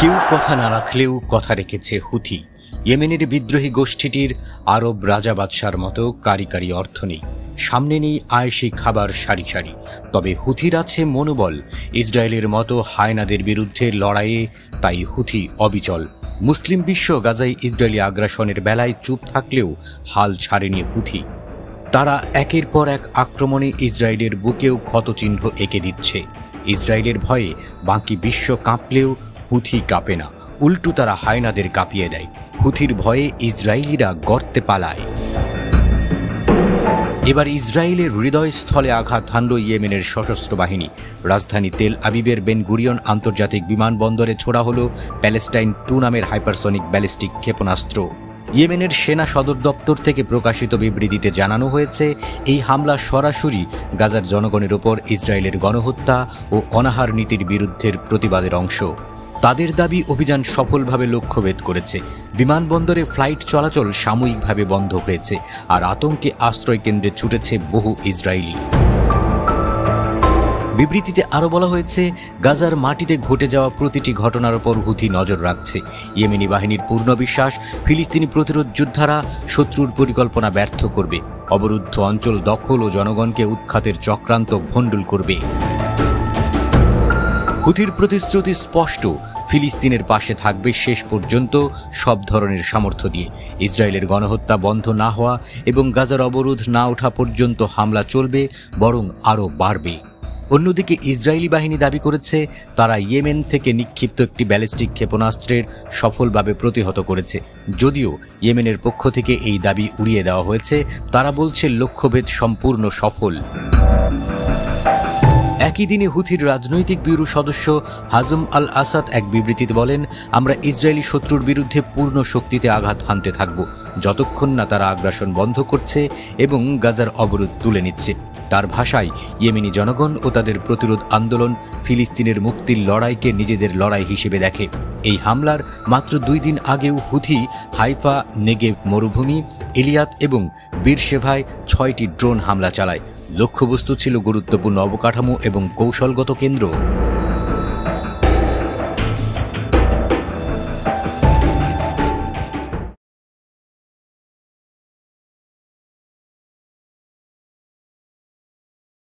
কেউ কথা না রাখলেও কথা রেখেছে হুথি। ইয়েমেনের বিদ্রোহী গোষ্ঠীটির আরব রাজা বাদশার মতো কারিকারি অর্থ নেই, সামনে নেই আয়েশি খাবার সারি সারি। তবে হুথির আছে মনোবল। ইসরায়েলের মতো হায়নাদের বিরুদ্ধে লড়াইয়ে তাই হুথি অবিচল। মুসলিম বিশ্ব গাজায় ইসরায়েলি আগ্রাসনের বেলায় চুপ থাকলেও হাল ছাড়েনি হুথি। তারা একের পর এক আক্রমণে ইসরায়েলের বুকেও ক্ষতচিহ্ন এঁকে দিচ্ছে। ইসরায়েলের ভয়ে বাকি বিশ্ব কাঁপলেও হুথি কাঁপে না, উল্টো তারা হায়নাদের কাঁপিয়ে দেয়। হুথির ভয়ে ইসরায়েলিরা গর্তে পালায়। এবার ইসরায়েলের হৃদয়স্থলে আঘাত হানল ইয়েমেনের সশস্ত্র বাহিনী। রাজধানী তেল আবিবের বেন গুরিয়ন আন্তর্জাতিক বিমানবন্দরে ছোড়া হল প্যালেস্টাইন-2 নামের হাইপারসনিক ব্যালিস্টিক ক্ষেপণাস্ত্র। ইয়েমেনের সেনা সদর দপ্তর থেকে প্রকাশিত বিবৃতিতে জানানো হয়েছে, এই হামলা সরাসরি গাজার জনগণের ওপর ইসরায়েলের গণহত্যা ও অনাহার নীতির বিরুদ্ধের প্রতিবাদের অংশ। তাদের দাবি, অভিযান সফলভাবে লক্ষ্যভেদ করেছে। বিমানবন্দরে ফ্লাইট চলাচল সাময়িকভাবে বন্ধ হয়েছে, আর আতঙ্কে আশ্রয় কেন্দ্রে ছুটেছে বহু ইসরায়েলি। বিবৃতিতে আরও বলা হয়েছে, গাজার মাটিতে ঘটে যাওয়া প্রতিটি ঘটনার ওপর হুথি নজর রাখছে। ইয়েমেনি বাহিনীর পূর্ণ বিশ্বাস, ফিলিস্তিনি প্রতিরোধ যোদ্ধারা শত্রুর পরিকল্পনা ব্যর্থ করবে, অবরুদ্ধ অঞ্চল দখল ও জনগণকে উৎখাতের চক্রান্ত ভণ্ডুল করবে। হুথির প্রতিশ্রুতি স্পষ্ট, ফিলিস্তিনের পাশে থাকবে শেষ পর্যন্ত সব ধরনের সামর্থ্য দিয়ে। ইসরায়েলের গণহত্যা বন্ধ না হওয়া এবং গাজার অবরোধ না ওঠা পর্যন্ত হামলা চলবে, বরং আরও বাড়বে। অন্যদিকে ইসরায়েলি বাহিনী দাবি করেছে, তারা ইয়েমেন থেকে নিক্ষিপ্ত একটি ব্যালিস্টিক ক্ষেপণাস্ত্রের সফলভাবে প্রতিহত করেছে। যদিও ইয়েমেনের পক্ষ থেকে এই দাবি উড়িয়ে দেওয়া হয়েছে, তারা বলছে লক্ষ্যভেদ সম্পূর্ণ সফল। একই দিনে হুথির রাজনৈতিক ব্যুরো সদস্য হাজম আল আসাদ এক বিবৃতিতে বলেন, আমরা ইসরায়েলি শত্রুর বিরুদ্ধে পূর্ণ শক্তিতে আঘাত হানতে থাকব, যতক্ষণ না তারা আগ্রাসন বন্ধ করছে এবং গাজার অবরোধ তুলে নিচ্ছে। তার ভাষায়, ইয়েমেনি জনগণ ও তাদের প্রতিরোধ আন্দোলন ফিলিস্তিনের মুক্তির লড়াইকে নিজেদের লড়াই হিসেবে দেখে। এই হামলার মাত্র 2 দিন আগেও হুথি হাইফা, নেগেভ মরুভূমি, ইলিয়াত এবং বীরশেভায় 6টি ড্রোন হামলা চালায়। লক্ষ্যবস্তু ছিল গুরুত্বপূর্ণ অবকাঠামো এবং কৌশলগত কেন্দ্র।